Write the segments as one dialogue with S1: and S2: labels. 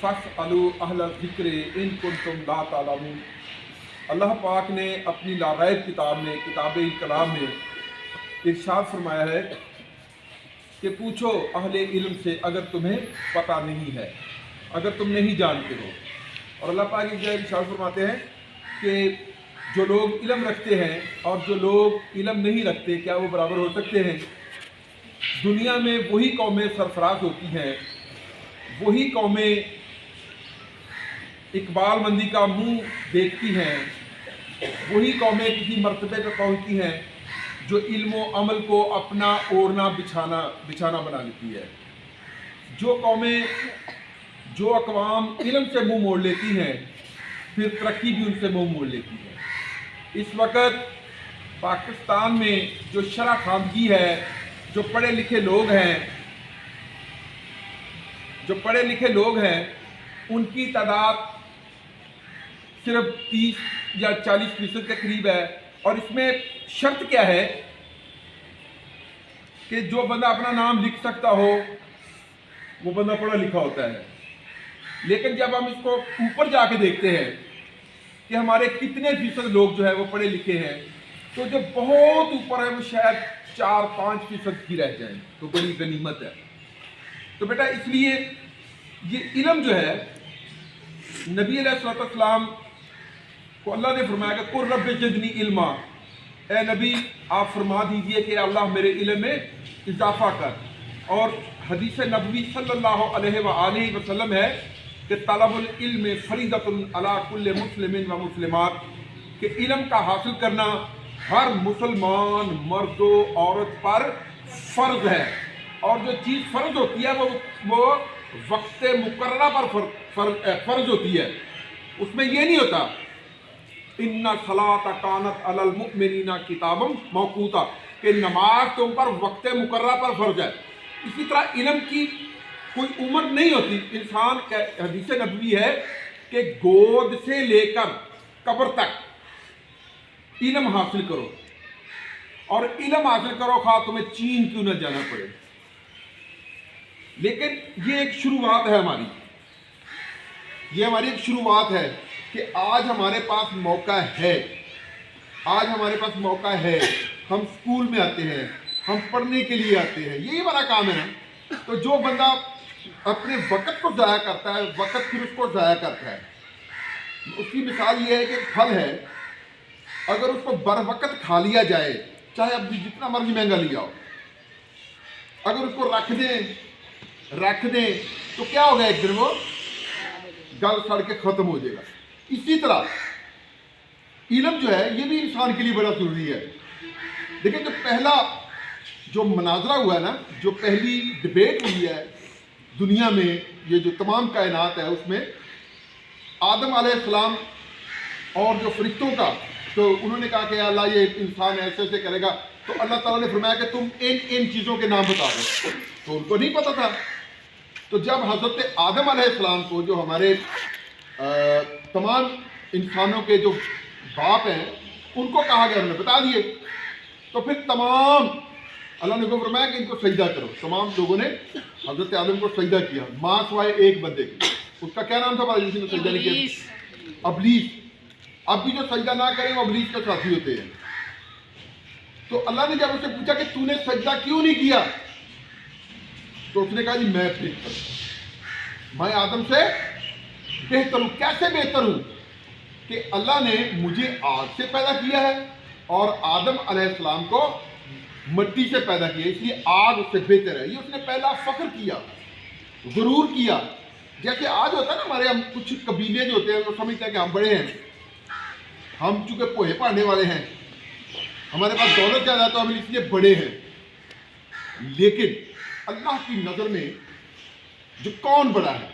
S1: फस्अलू अहल ज़िक्र इन कुंतुम ला तालमून। अल्लाह पाक ने अपनी लाग़ैब किताब में, किताब कलाम में इरशाद फरमाया है कि पूछो अहले इल्म से अगर तुम्हें पता नहीं है, अगर तुम नहीं जानते हो। और अल्लाह पाक एक जगह इरशाद फरमाते हैं कि जो लोग इल्म रखते हैं और जो लोग इल्म नहीं रखते, क्या वो बराबर हो सकते हैं? दुनिया में वही कौमें सरफराज होती हैं, वही कौमें इकबाल मंदी का मुंह देखती हैं, वही कौमें किसी मर्तबे पर पहुंचती हैं जो इल्म व अमल को अपना ओढ़ना बिछाना बना लेती है। जो कौमें, जो अक़वाम इल्म से मुंह मोड़ लेती हैं, फिर तरक्की भी उनसे मुंह मोड़ लेती है। इस वक्त पाकिस्तान में जो शरह खानगी है, जो पढ़े लिखे लोग हैं, उनकी तादाद सिर्फ 30 या 40% के करीब है। और इसमें शर्त क्या है कि जो बंदा अपना नाम लिख सकता हो वो बंदा पढ़ा लिखा होता है। लेकिन जब हम इसको ऊपर जाके देखते हैं कि हमारे कितने फीसद लोग जो है वो पढ़े लिखे हैं, तो जो बहुत ऊपर है वो शायद 4-5% ही रह जाए, तो बड़ी गनीमत है। तो बेटा इसलिए ये इल्म जो है, नबी अलैहिस्सलाम को अल्लाह ने फरमाया कि कुर रब्बि ज़िदनी इल्मा, ए नबी आप फरमा दीजिए कि अल्लाह मेरे इल्म में इजाफा कर। और हदीस नबवी सल्लल्लाहु अलैहि वसल्लम है कि तलबुल इल्म फरीदतुन अला कुल्li मुस्लिमिन व मुस्लिमात, कि इल्म का हासिल करना हर मुसलमान मर्द व औरत पर फ़र्ज है। और जो चीज़ फ़र्ज होती है वो वक्त मुकर्ररा पर फ़र्ज होती है। उसमें ये नहीं होता इन्ना सलात कानत अलल मुमिनीना किताबम मौकूता, कि नमाज तुम पर वक्त मुकर्ररा पर फ़र्ज है। इसी तरह इल्म की कोई उम्र नहीं होती। इंसान का हदीस नबवी है कि गोद से लेकर कब्र तक इल्म हासिल करो, और इल्म हासिल करो खा तुम्हें चीन क्यों न जाना पड़े। लेकिन ये एक शुरुआत है हमारी, ये हमारी एक शुरुआत है कि आज हमारे पास मौका है, आज हमारे पास मौका है। हम स्कूल में आते हैं, हम पढ़ने के लिए आते हैं, यही हमारा काम है ना। तो जो बंदा अपने वक़्त को ज़ाया करता है, वक़्त फिर उसको ज़ाया करता है। उसकी मिसाल ये है कि फल है, अगर उसको बर वक़्त खा लिया जाए, चाहे अब जितना मर्जी महंगा लिया हो, अगर उसको रख दें तो क्या होगा, एक दिन वो गल सड़ के ख़त्म हो जाएगा। इसी तरह इल्म जो है ये भी इंसान के लिए बड़ा ज़रूरी है। देखिए जो पहला जो मनाजरा हुआ है ना, जो पहली डिबेट हुई है दुनिया में, ये जो तमाम कायनात है, उसमें आदम अलैहिस्सलाम और जो फरिश्तों का, तो उन्होंने कहा कि अल्लाह ये इंसान ऐसे ऐसे करेगा, तो अल्लाह ताला ने फरमाया कि तुम इन चीज़ों के नाम बता दो। तो उनको नहीं पता था। तो जब हज़रत आदम अलैहिस्सलाम को, जो हमारे तमाम इंसानों के जो बाप हैं, उनको कहा गया, उन्होंने बता दिए। तो फिर तमाम अल्लाह ने फरमाया कि इनको सजदा करो। तमाम लोगों ने हज़रत आदम को सजदा किया, माँ सिवाय एक बंदे की। उसका क्या नाम था भाई जिसने सजदा नहीं किया? अबलीस। अब भी जो सजदा ना करें वो अबलीस के साथी होते हैं। तो अल्लाह ने जब उससे पूछा कि तूने सजदा क्यों नहीं किया, तो उसने कहा जी मैं बेहतर हूं, मैं आदम से बेहतर हूं। कैसे बेहतर हूं? कि अल्लाह ने मुझे आग से पैदा किया है और आदम अलैहिस्सलाम को मिट्टी से पैदा किया, इसलिए आग उससे बेहतर है। ये उसने पहला फख्र किया, गुरूर किया। जैसे आज होता है ना, हमारे हम कुछ कबीले जो होते हैं वो समझते हैं कि हम बड़े हैं, हम चूंकि पोहे पाने वाले हैं, हमारे पास दौलत ज़्यादा, तो हम इसलिए बड़े हैं। लेकिन अल्लाह की नज़र में जो कौन बड़ा है,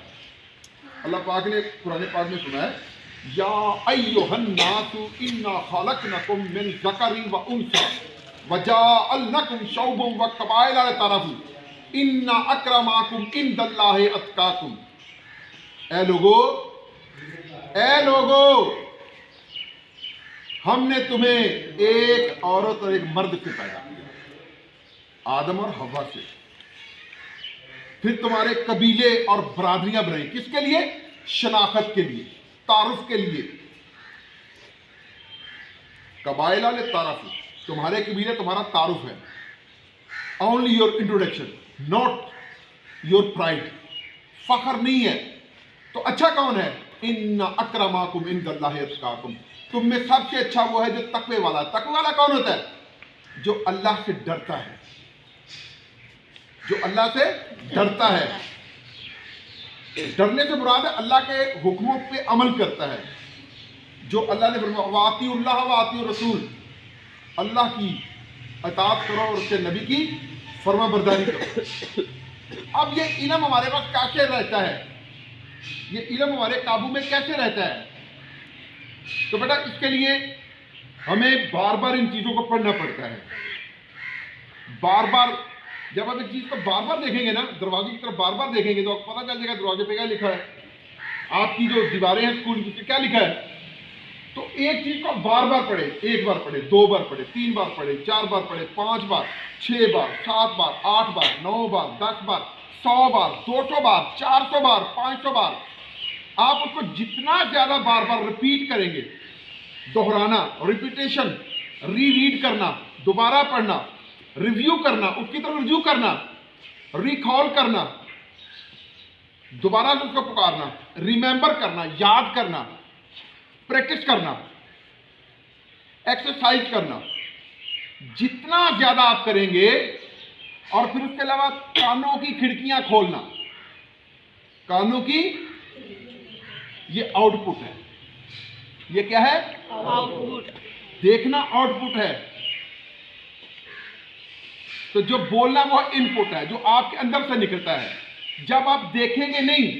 S1: अल्लाह पाक ने कुरान पाक में सुना है, या अय्युहन नासु इन्ना खलकनकुम मिन ज़करिन व उन्सा वजअलनकुम शौबन व क़बाइला लितअराफू इन्ना अक्रमाकुम इंदल्लाहि अत्काकुम। ए लोगो, हमने तुम्हें एक औरत और एक मर्द से पैदा किया, आदम और हव्वा से। फिर तुम्हारे कबीले और बरादरियां बनाई, किसके लिए? شناخت کے لیے، تعارف کے لیے. قبائل للتعارف، تمہارے قبیلے تمہارا تعارف ہے. Only your introduction, not your pride. فخر نہیں ہے. تو اچھا کون ہے؟ ان اکرماکم عند اللہ اتقاکم، تم میں سب سے اچھا وہ ہے جو تقوی والا. تقوی والا کون ہوتا ہے؟ جو اللہ سے ڈرتا ہے، جو اللہ سے ڈرتا ہے. ڈرنے سے مراد ہے اللہ کے حکموں پہ عمل کرتا ہے. جو اللہ نے فرمایا واطیعوا اللہ واطیعوا الرسول، اللہ کی اطاعت کرو اور اس کے نبی کی فرما برداری کرو. اب یہ علم ہمارے پاس کیسے رہتا ہے؟ یہ علم ہمارے قابو میں کیسے رہتا ہے؟ تو بیٹا اس کے لیے ہمیں بار بار ان چیزوں کو پڑھنا پڑتا ہے. بار بار جب آپ ایک چیز کو بار بار دیکھیں گے نا، دروازے کی طرف بار بار دیکھیں گے تو آپ کو پتہ چل جائے گا دروازے پہ کیا لکھا ہے. آپ کی جو دیواریں ہیں اسکول کی کیا لکھا ہے. تو ایک چیز کو بار بار پڑھے، ایک بار پڑھے، دو بار پڑھے، تین بار پڑھے، چار بار پڑھے، 5 بار، 6 بار، 7 بار، 8 بار، 9 بار، 10 بار، 100 بار، 200 بار، 400 بار، 500 بار. آپ اس کو جتنا زیادہ بار بار ریپیٹ کریں گے، دہرانا، ریپیٹیشن، ری ریڈ کرنا، دوبارہ پڑھنا، ریویو کرنا، اس کی طرف رجوع کرنا، ریکال کرنا، دوبارہ سے اس کو پکارنا، ریممبر کرنا، یاد کرنا، پریکٹس کرنا، ایکسرسائز کرنا. جتنا زیادہ آپ کریں گے، اور پھر اس کے علاوہ کانوں کی کھڑکیاں کھولنا. کانوں کی یہ آؤٹ پٹ ہے. یہ کیا ہے؟ Out put. دیکھنا آؤٹ پٹ ہے. تو جو بولنا وہ ان پٹ ہے، جو آپ کے اندر سے نکلتا ہے. جب آپ دیکھیں گے نہیں،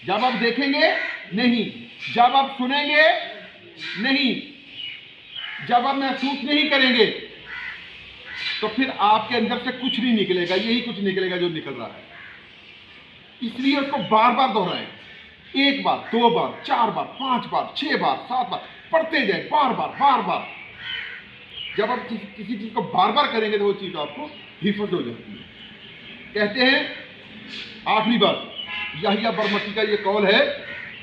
S1: جب آپ دیکھیں گے نہیں، جب آپ سنیں گے نہیں، جب آپ محسوس نہیں کریں گے، تو پھر آپ کے اندر سے کچھ نہیں نکلے گا. یہی کچھ نکلے گا جو نکل رہا ہے. اس لیے اس کو بار بار دہرائیں. 1 بار، 2 بار، 4 بار، 5 بار، 6 بار، 7 بار پڑھتے جائیں، بار بار بار بار. جب آپ کسی چیز کو بار بار کریں گے تو وہ چیز آپ کو حفظ ہو جاتی ہے. کہتے ہیں آخری بار یحییٰ برمکی کا یہ قول ہے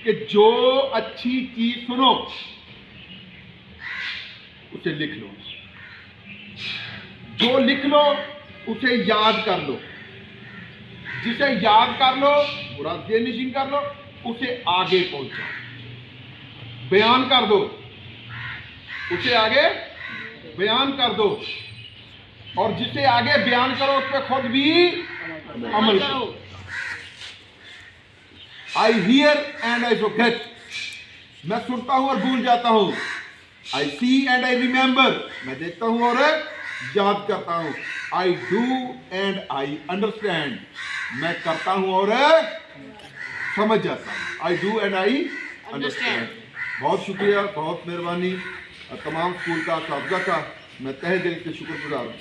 S1: کہ جو اچھی چیز سنو اسے لکھ لو، جو لکھ لو اسے یاد کر لو، جسے یاد کر لو مراد ذہن نشین کر لو، اسے آگے پہنچاؤ، بیان کر دو، اسے آگے بیان کر دو، اور جسے آگے بیان کرو اس پہ خود بھی عمل کرو. I hear and I forget. میں سنتا ہوں اور بھول جاتا ہوں. I see and I remember. میں دیکھتا ہوں اور یاد کرتا ہوں. I do and I understand. میں کرتا ہوں اور سمجھ جاتا ہوں. I do and I understand. بہت شکریہ، بہت مہربانی تمام اسکول کا اساتذہ کا. میں تہہ دل سے شکر گزار ہوں.